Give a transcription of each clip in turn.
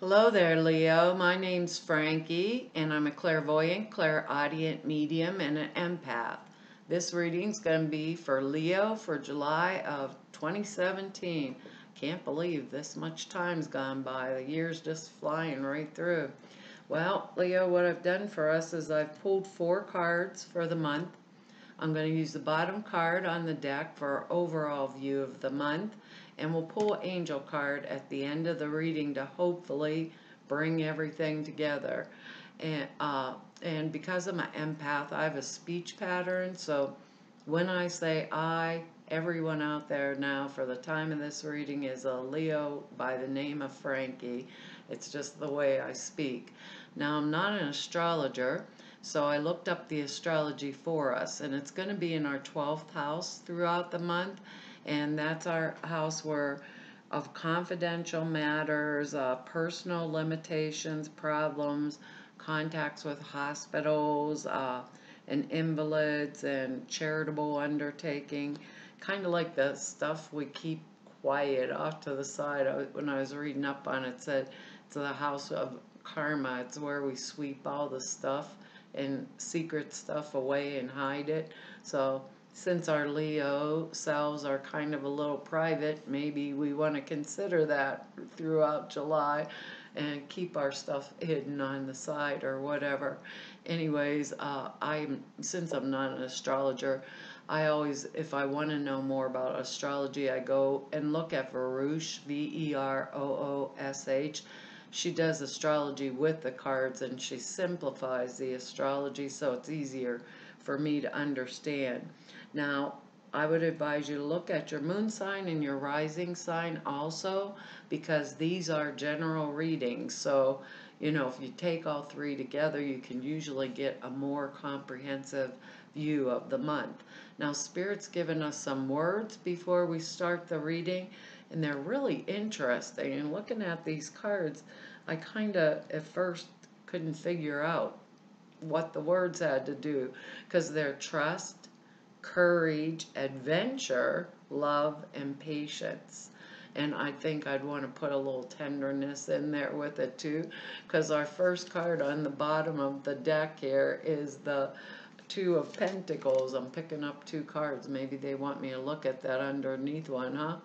Hello there, Leo. My name's Frankie, and I'm a clairvoyant, clairaudient medium, and an empath. This reading's going to be for Leo for July of 2017. Can't believe this much time's gone by. The year's just flying right through. Well, Leo, what I've done for us is I've pulled 4 cards for the month. I'm going to use the bottom card on the deck for our overall view of the month, and we'll pull an angel card at the end of the reading to hopefully bring everything together. And because I'm an empath, I have a speech pattern, so when I say I, everyone out there now for the time of this reading is a Leo by the name of Frankie. It's just the way I speak. Now, I'm not an astrologer, so I looked up the astrology for us, and it's going to be in our 12th house throughout the month, and that's our house where of confidential matters, personal limitations, problems, contacts with hospitals, and invalids, and charitable undertaking, kind of like the stuff we keep quiet off to the side. When I was reading up on it, it said it's the house of karma. It's where we sweep all the stuff and secret stuff away and hide it. So since our Leo selves are kind of a little private, maybe we want to consider that throughout July and keep our stuff hidden on the side or whatever. Anyways, since I'm not an astrologer, I always, if I want to know more about astrology, I go and look at Veroosh, Veroosh. She does astrology with the cards, and she simplifies the astrology so it's easier for me to understand. Now, I would advise you to look at your moon sign and your rising sign also, because these are general readings. So, if you take all 3 together, you can usually get a more comprehensive view of the month. Now, Spirit's given us some words before we start the reading, and they're really interesting. And looking at these cards, I kind of at first couldn't figure out what the words had to do, because they're trust, courage, adventure, love, and patience. And I think I'd want to put a little tenderness in there with it too, because our first card on the bottom of the deck here is the 2 of Pentacles. I'm picking up 2 cards. Maybe they want me to look at that underneath one, huh?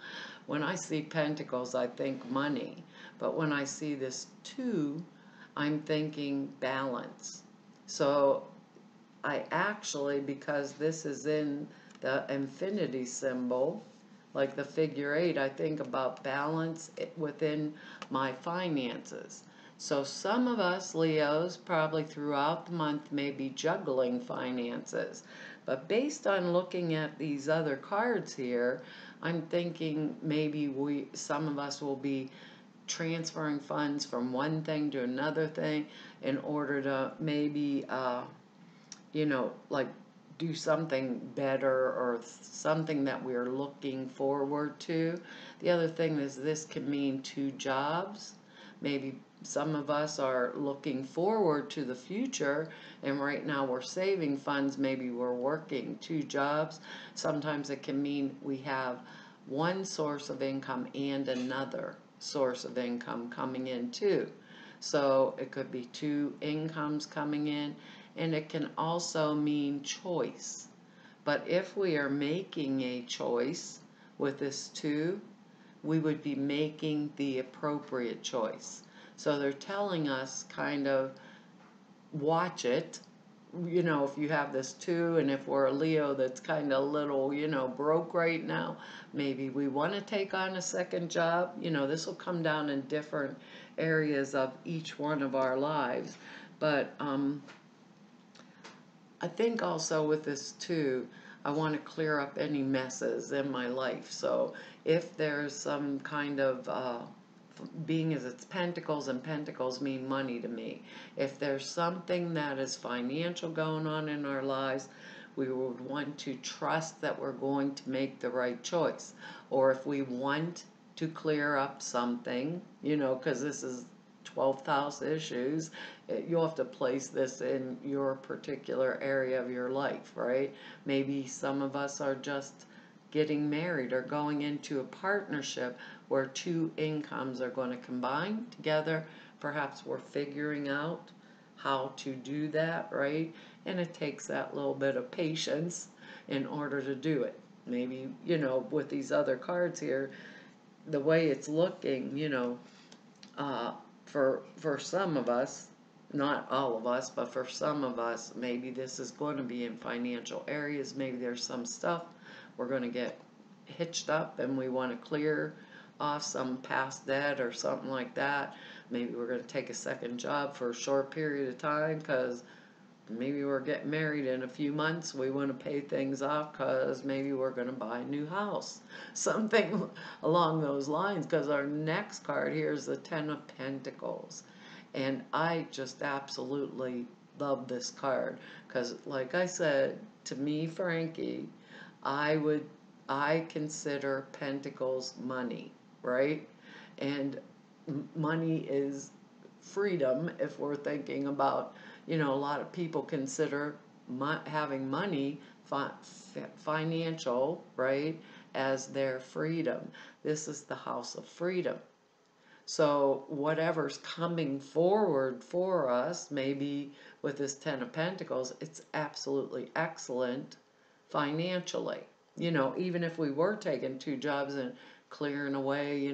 When I see Pentacles, I think money. But when I see this 2, I'm thinking balance. So I actually, because this is in the infinity symbol, like the figure 8, I think about balance within my finances. So some of us Leos probably throughout the month may be juggling finances. But based on looking at these other cards here, I'm thinking maybe some of us will be transferring funds from one thing to another thing in order to maybe like do something better or something that we're looking forward to. The other thing is this can mean 2 jobs. Maybe some of us are looking forward to the future, and right now we're saving funds. Maybe we're working 2 jobs. Sometimes it can mean we have one source of income and another source of income coming in too. So it could be 2 incomes coming in, and it can also mean choice. But if we are making a choice with this 2, we would be making the appropriate choice. So they're telling us kind of watch it. If you have this 2, and if we're a Leo that's kind of a little, broke right now, maybe we want to take on a second job. This will come down in different areas of each one of our lives. But I think also with this too, I want to clear up any messes in my life. So if there's some kind of, being as it's Pentacles, and Pentacles mean money to me, if there's something that is financial going on in our lives, we would want to trust that we're going to make the right choice. Or if we want to clear up something, because this is 12th house issues, you'll have to place this in your particular area of your life, right? Maybe some of us are just getting married or going into a partnership where two incomes are going to combine together. Perhaps we're figuring out how to do that, right? And it takes that little bit of patience in order to do it. Maybe, with these other cards here, the way it's looking, for some of us, not all of us, but for some of us, maybe this is going to be in financial areas. Maybe there's some stuff we're going to get hitched up and we want to clear off some past debt or something like that. Maybe we're going to take a second job for a short period of time because maybe we're getting married in a few months. We want to pay things off because maybe we're going to buy a new house. Something along those lines, because our next card here is the Ten of Pentacles. And I just absolutely love this card because, like I said, to me, Frankie, I consider Pentacles money, right? And money is freedom. If we're thinking about, a lot of people consider having money, financial, right, as their freedom. This is the house of freedom. So whatever's coming forward for us, maybe with this Ten of Pentacles, it's absolutely excellent financially. Even if we were taking two jobs and clearing away,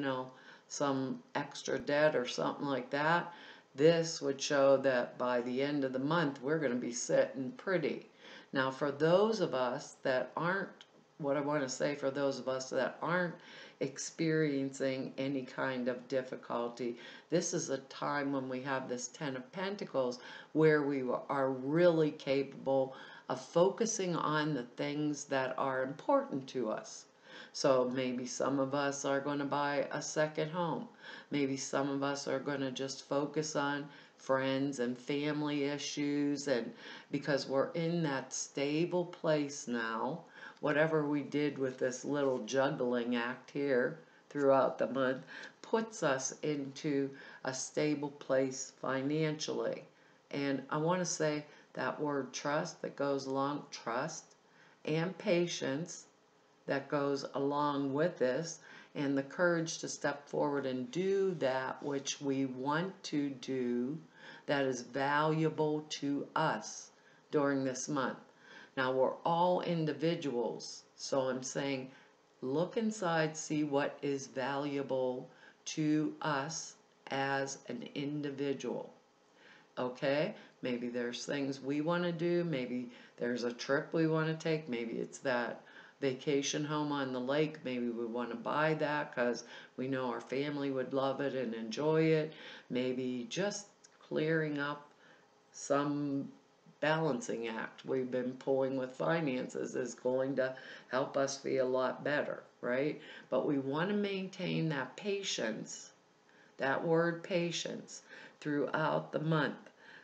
some extra debt or something like that, this would show that by the end of the month, we're going to be sitting pretty. Now, for those of us that aren't, what I want to say for those of us that aren't experiencing any kind of difficulty, this is a time when we have this Ten of Pentacles where we are really capable of focusing on the things that are important to us. So maybe some of us are going to buy a second home. Maybe some of us are going to just focus on friends and family issues, and because we're in that stable place now, whatever we did with this little juggling act here throughout the month puts us into a stable place financially. And I want to say that word trust that goes along, trust and patience that goes along with this, and the courage to step forward and do that which we want to do that is valuable to us during this month. Now, we're all individuals, so I'm saying look inside, see what is valuable to us as an individual. Okay? Maybe there's things we want to do. Maybe there's a trip we want to take. Maybe it's that vacation home on the lake. Maybe we want to buy that because we know our family would love it and enjoy it. Maybe just clearing up some balancing act we've been pulling with finances is going to help us feel a lot better, right? But we want to maintain that patience, that word patience, throughout the month.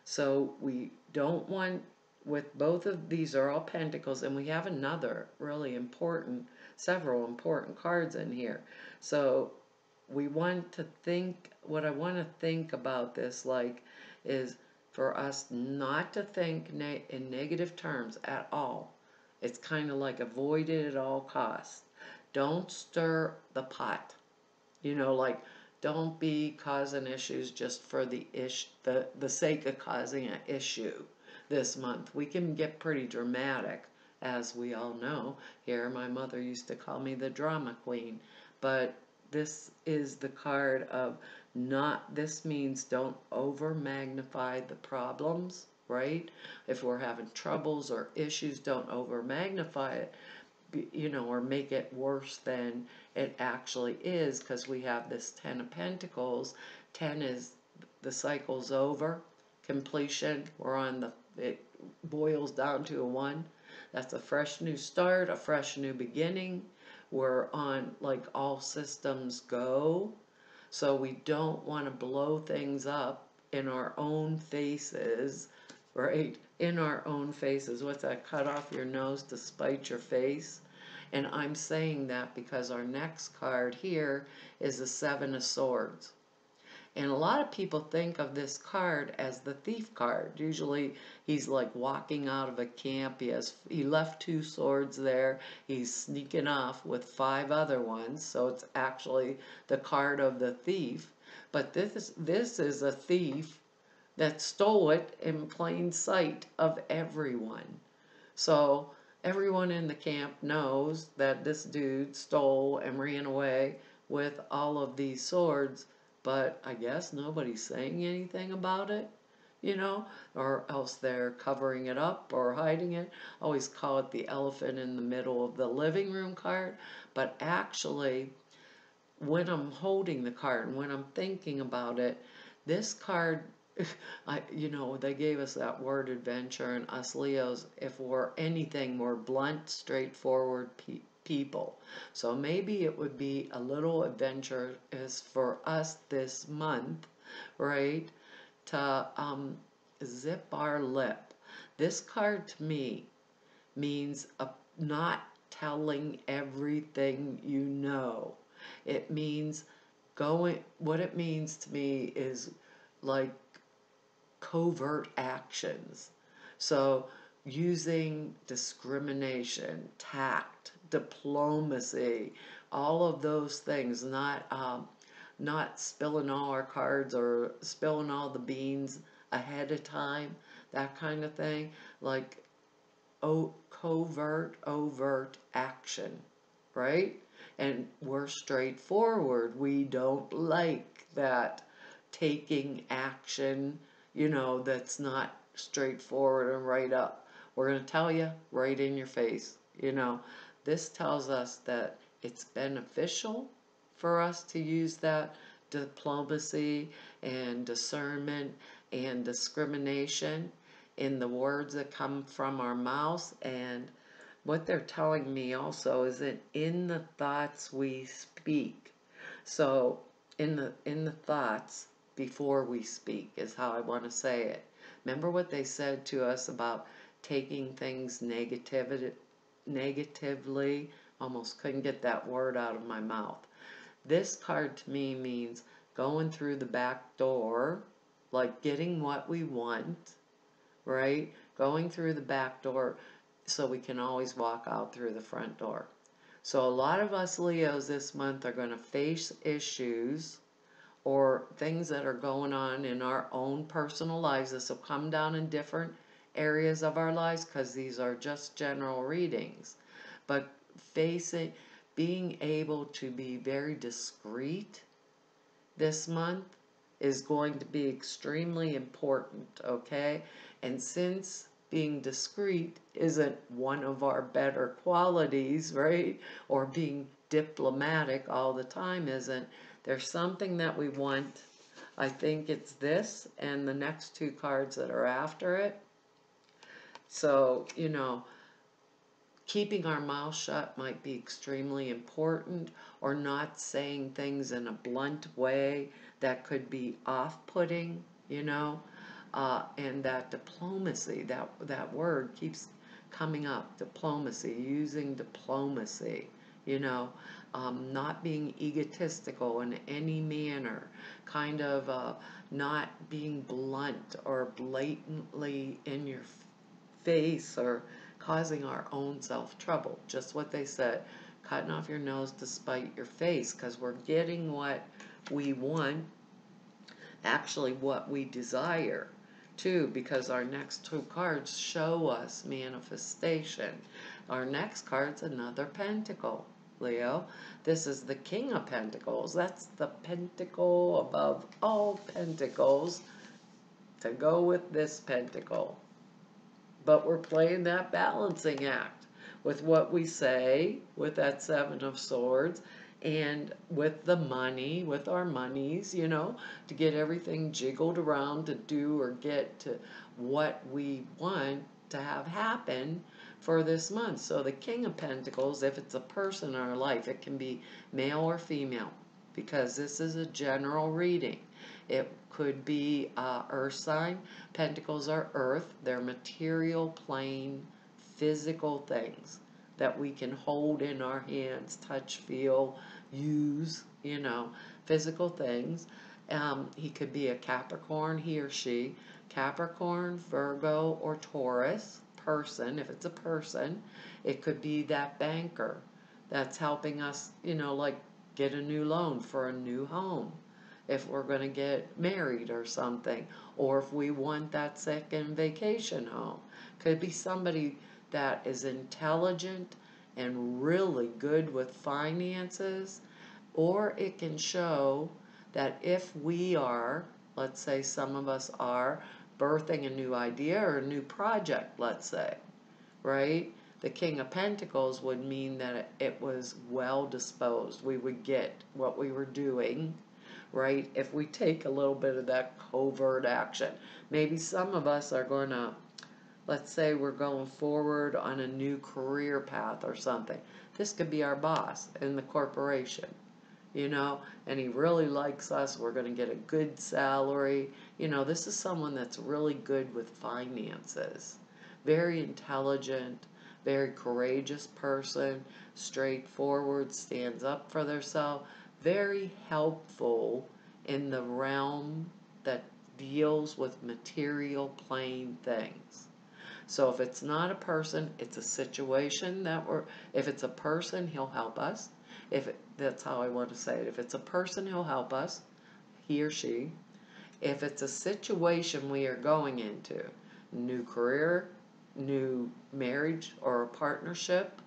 So we don't want, with both of these are all pentacles, and we have another really important, several important cards in here. So we want to think, what I want to think about this is for us not to think in negative terms at all. It's kind of like avoid it at all costs. Don't stir the pot. Don't be causing issues just for the sake of causing an issue this month. We can get pretty dramatic, as we all know. Here, my mother used to call me the drama queen, but this is the card of this means don't over magnify the problems, right? If we're having troubles or issues, don't over magnify it, or make it worse than it actually is, because we have this Ten of Pentacles. 10 is the cycle's over, completion. It boils down to a 1. That's a fresh new start, a fresh new beginning. We're on all systems go. So we don't want to blow things up in our own faces, right? In our own faces. What's that? Cut off your nose to spite your face. And I'm saying that because our next card here is the Seven of Swords. And a lot of people think of this card as the thief card. Usually he's like walking out of a camp. He left 2 swords there. He's sneaking off with 5 other ones. So it's actually the card of the thief. But this is a thief that stole it in plain sight of everyone. So everyone in the camp knows that this dude stole and ran away with all of these swords, but I guess nobody's saying anything about it, or else they're covering it up or hiding it. I always call it the elephant in the middle of the living room card, but actually, when I'm holding the card and when I'm thinking about it, this card, they gave us that word adventure, and us Leos, if we're anything, we're blunt, straightforward people. So maybe it would be a little adventurous for us this month, right, to zip our lip. This card to me means not telling everything you know. It means what it means to me is like covert actions. So using discrimination, tact, diplomacy, all of those things, not spilling all our cards or spilling all the beans ahead of time, that kind of thing. Like overt action, right? And we're straightforward. We don't like that taking action, that's not straightforward and right up. We're going to tell you right in your face. This tells us that it's beneficial for us to use that diplomacy and discernment and discrimination in the words that come from our mouths. And what they're telling me also is that in the thoughts we speak. So in the thoughts before we speak is how I want to say it. Remember what they said to us about taking things negatively? Almost couldn't get that word out of my mouth. This card to me means going through the back door, like getting what we want, right? Going through the back door so we can always walk out through the front door. So a lot of us Leos this month are going to face issues or things that are going on in our own personal lives. This will come down in different areas of our lives because these are just general readings. But being able to be very discreet this month is going to be extremely important, okay? And since being discreet isn't one of our better qualities, right? Or being diplomatic all the time isn't, there's something that we want. I think it's this and the next 2 cards that are after it. So, keeping our mouth shut might be extremely important, or not saying things in a blunt way that could be off-putting, and that diplomacy, that word keeps coming up, diplomacy, using diplomacy, not being egotistical in any manner, kind of not being blunt or blatantly in your face or causing our own self trouble. Just what they said, cutting off your nose to spite your face, because we're getting what we want, actually what we desire too, because our next 2 cards show us manifestation. Our next card's another pentacle, Leo. This is the King of Pentacles. That's the pentacle above all pentacles to go with this pentacle. But we're playing that balancing act with what we say, with that 7 of Swords, and with the money, with our monies, to get everything jiggled around to do or get to what we want to have happen for this month. So the King of Pentacles, if it's a person in our life, it can be male or female, because this is a general reading. It could be earth sign. Pentacles are earth. They're material, plane, physical things that we can hold in our hands, touch, feel, use, physical things. He could be a Capricorn, he or she, Capricorn, Virgo, or Taurus person, if it's a person. It could be that banker that's helping us, like get a new loan for a new home if we're going to get married or something, or if we want that second vacation home. Could be somebody that is intelligent and really good with finances, or it can show that if we are, let's say some of us are, birthing a new idea or a new project, let's say, right? The King of Pentacles would mean that it was well disposed. We would get what we were doing, right? If we take a little bit of that covert action. Maybe some of us are going to, let's say we're going forward on a new career path or something. This could be our boss in the corporation, and he really likes us. We're going to get a good salary. This is someone that's really good with finances, very intelligent, very courageous person, straightforward, stands up for themselves, very helpful in the realm that deals with material plane things. So if it's not a person, it's a situation if it's a person, he'll help us. That's how I want to say it. If it's a person, he'll help us, he or she. If it's a situation we are going into, new career, new marriage or a partnership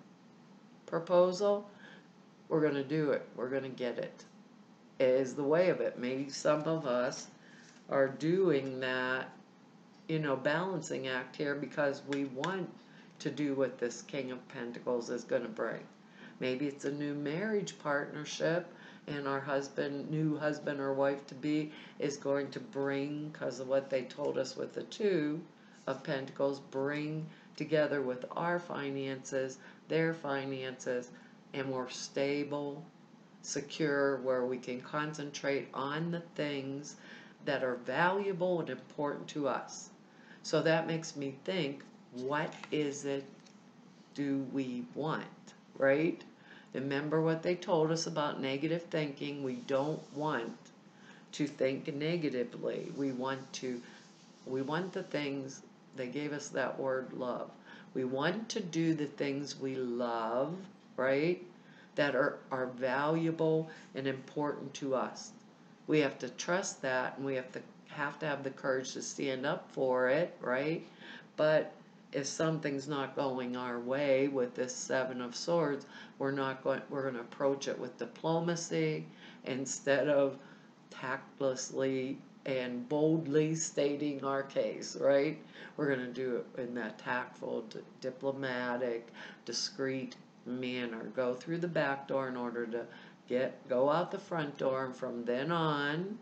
proposal, we're going to do it. We're going to get it. It is the way of it. Maybe some of us are doing that, balancing act here because we want to do what this King of Pentacles is going to bring. Maybe it's a new marriage partnership, and our new husband or wife to be is going to bring, because of what they told us with the Two of Pentacles, bring together with our finances, their finances, and we're stable, secure, where we can concentrate on the things that are valuable and important to us. So that makes me think, what is it do we want, right? Remember what they told us about negative thinking. We don't want to think negatively. We want the things, they gave us that word love. We want to do the things we love, right? That are valuable and important to us. We have to trust that, and we have to have the courage to stand up for it, right? But if something's not going our way with this Seven of Swords, we're going to approach it with diplomacy instead of tactlessly and boldly stating our case, right? We're going to do it in that tactful, diplomatic, discreet manner. Go through the back door in order to go out the front door, and from then on,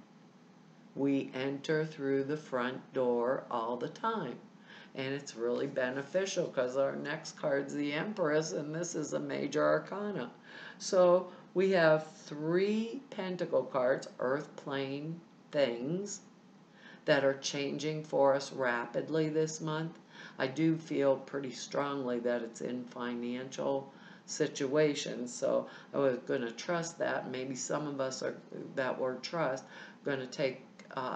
we enter through the front door all the time. And it's really beneficial because our next card's the Empress, and this is a major arcana. So we have 3 pentacle cards, earth plane things, that are changing for us rapidly this month. I do feel pretty strongly that it's in financial situations, so I was going to trust that. Maybe some of us are, that word trust, going to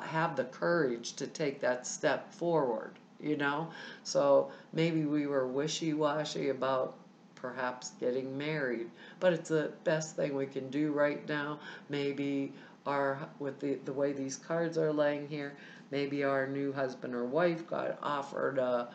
have the courage to take that step forward. So maybe we were wishy-washy about perhaps getting married, but it's the best thing we can do right now. Maybe with the way these cards are laying here, maybe our new husband or wife got offered a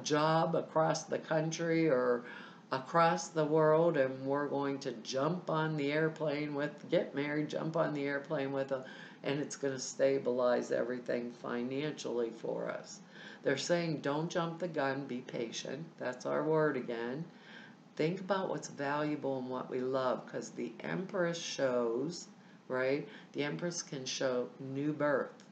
job across the country or across the world, and we're going to jump on the airplane get married, jump on the airplane with them, and it's going to stabilize everything financially for us. They're saying don't jump the gun, be patient. That's our word again. Think about what's valuable and what we love, because the Empress shows, right? The Empress can show new birth.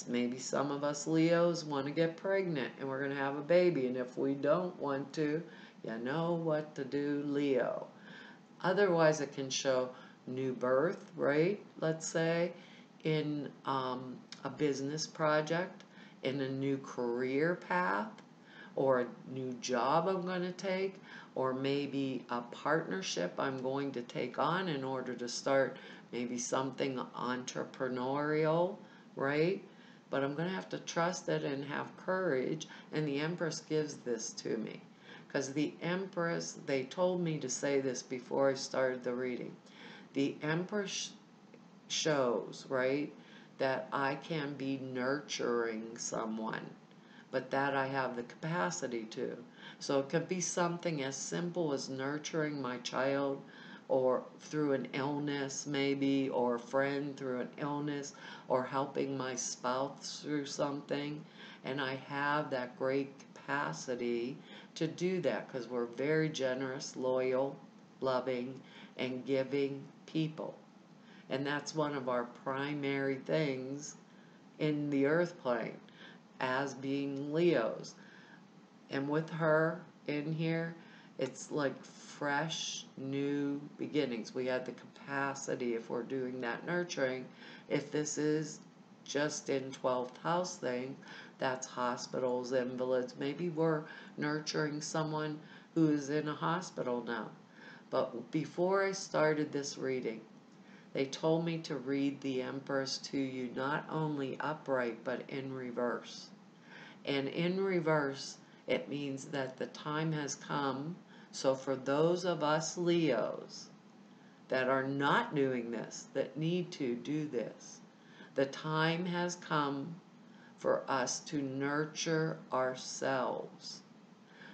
Maybe some of us Leos want to get pregnant and we're going to have a baby, and if we don't want to, you know what to do, Leo. Otherwise, it can show new birth, right? Let's say in a business project, in a new career path, or a new job I'm going to take, or maybe a partnership I'm going to take on in order to start maybe something entrepreneurial, right? But I'm going to have to trust it and have courage, and the Empress gives this to me. Because the Empress, they told me to say this before I started the reading. The Empress shows, right, that I can be nurturing someone, but that I have the capacity to. So it could be something as simple as nurturing my child, or through an illness maybe, or a friend through an illness, or helping my spouse through something. And I have that great capacity to do that because we're very generous, loyal, loving, and giving people. And that's one of our primary things in the earth plane as being Leos. And with her in here, it's like fresh, new beginnings. We had the capacity, if we're doing that nurturing, if this is just in 12th house thing, that's hospitals, invalids. Maybe we're nurturing someone who is in a hospital now. But before I started this reading, they told me to read the Empress to you not only upright, but in reverse. And in reverse, it means that the time has come. So for those of us Leos that are not doing this, that need to do this, the time has come for us to nurture ourselves.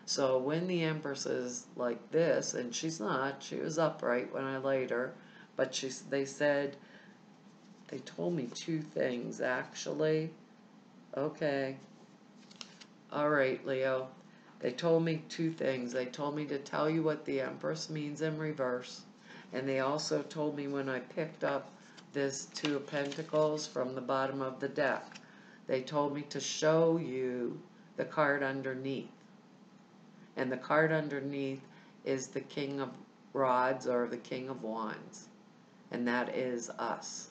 So when the Empress is like this, and she's not, she was upright when I laid her, but they said, they told me two things actually. Okay. All right, Leo. They told me two things. They told me to tell you what the Empress means in reverse. And they also told me when I picked up this Two of Pentacles from the bottom of the deck, they told me to show you the card underneath. And the card underneath is the King of Rods or the King of Wands. And that is us.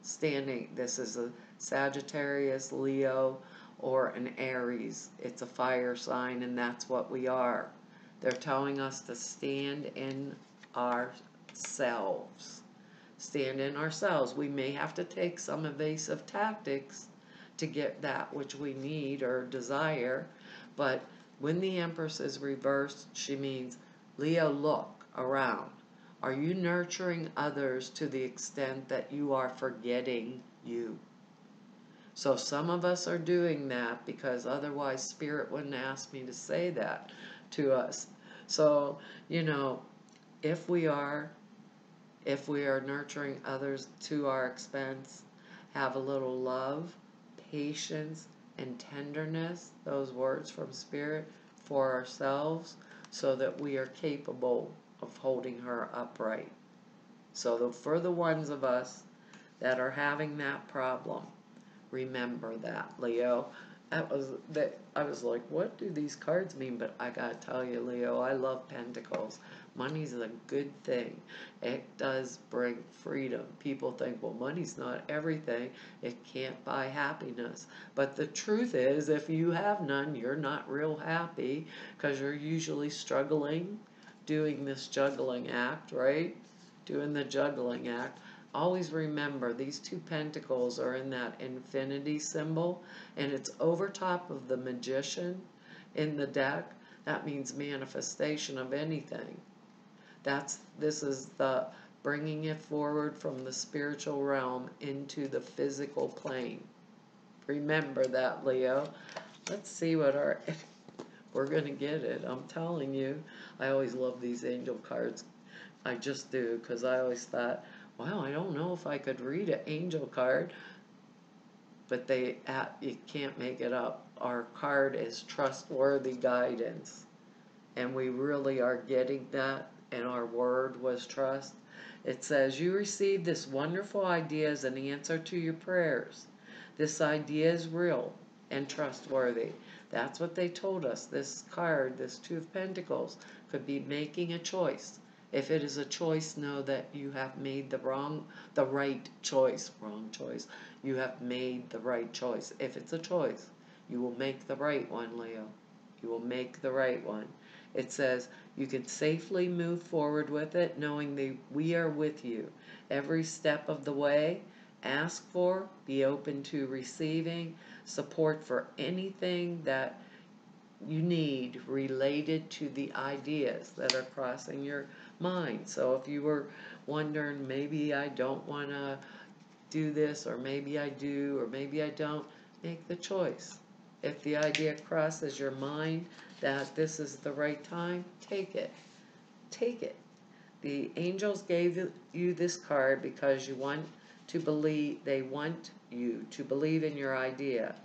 Standing, this is a Sagittarius, Leo, or an Aries. It's a fire sign, and that's what we are. They're telling us to stand in ourselves. Stand in ourselves. We may have to take some evasive tactics to get that which we need or desire, but when the Empress is reversed, she means, Leo, look around. Are you nurturing others to the extent that you are forgetting you? So some of us are doing that because otherwise Spirit wouldn't ask me to say that to us. So, if we are nurturing others to our expense, have a little love, patience, and tenderness, those words from Spirit, for ourselves, so that we are capable of holding her upright. So for the ones of us that are having that problem, remember that, Leo. I was like, what do these cards mean? But I gotta tell you, Leo, I love Pentacles. Money's a good thing. It does bring freedom. People think, well, money's not everything. It can't buy happiness. But the truth is, if you have none, you're not real happy because you're usually struggling, doing this juggling act, right? Doing the juggling act. Always remember, these two pentacles are in that infinity symbol, and it's over top of the Magician in the deck. That means manifestation of anything. This is the bringing it forward from the spiritual realm into the physical plane. Remember that, Leo. Let's see what we're going to get it. I'm telling you, I always love these angel cards. I just do, because I always thought, well, I don't know if I could read an angel card, but you can't make it up. Our card is trustworthy guidance, and we really are getting that, and our word was trust. It says, you received this wonderful idea as an answer to your prayers. This idea is real and trustworthy. That's what they told us. This card, this Two of Pentacles, could be making a choice. If it is a choice, know that you have made the right choice. Wrong choice. You have made the right choice. If it's a choice, you will make the right one, Leo. You will make the right one. It says you can safely move forward with it knowing that we are with you every step of the way. Ask for, be open to receiving support for anything that you need related to the ideas that are crossing your mind. So if you were wondering, maybe I don't want to do this, or maybe I do, or maybe I don't, make the choice. If the idea crosses your mind that this is the right time, take it. Take it. The angels gave you this card because you want to believe, they want you to believe in your idea,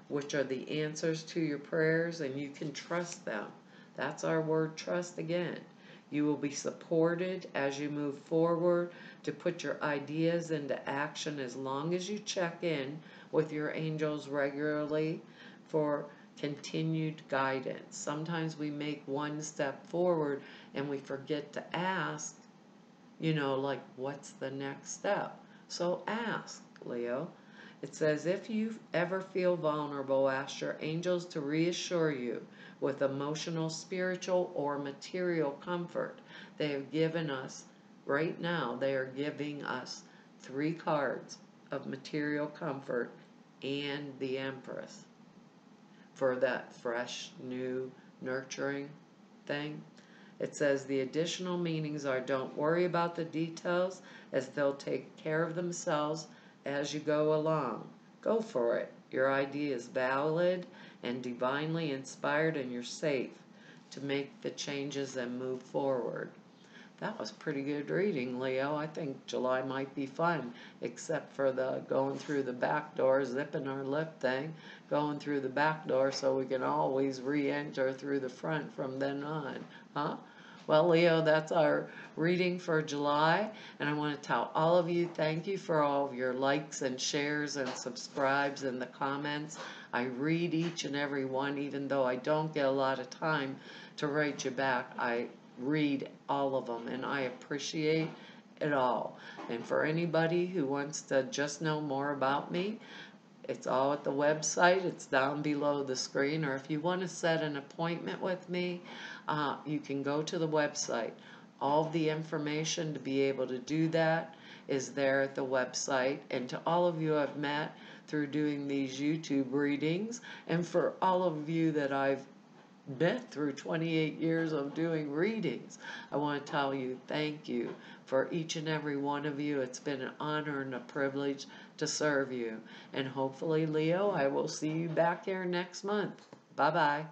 which are the answers to your prayers, and you can trust them. That's our word, trust again. You will be supported as you move forward to put your ideas into action as long as you check in with your angels regularly for continued guidance. Sometimes we make one step forward and we forget to ask, like, what's the next step? So ask, Leo. It says, if you ever feel vulnerable, ask your angels to reassure you with emotional, spiritual, or material comfort. They have given us, right now, they are giving us 3 cards of material comfort and the Empress for that fresh, new, nurturing thing. It says the additional meanings are, don't worry about the details as they'll take care of themselves as you go along. Go for it. Your idea is valid and divinely inspired, and you're safe to make the changes and move forward. That was pretty good reading, Leo. I think July might be fun, except for the going through the back door, zipping our lip thing, going through the back door so we can always re-enter through the front from then on. Huh? Well, Leo, that's our reading for July, and I want to tell all of you thank you for all of your likes and shares and subscribes and the comments. I read each and every one, even though I don't get a lot of time to write you back. I read all of them, and I appreciate it all. And for anybody who wants to just know more about me, it's all at the website. It's down below the screen. Or if you want to set an appointment with me, you can go to the website. All the information to be able to do that is there at the website. And to all of you I've met through doing these YouTube readings, and for all of you that I've met through 28 years of doing readings, I want to tell you thank you for each and every one of you. It's been an honor and a privilege to serve you. And hopefully, Leo, I will see you back here next month. Bye-bye.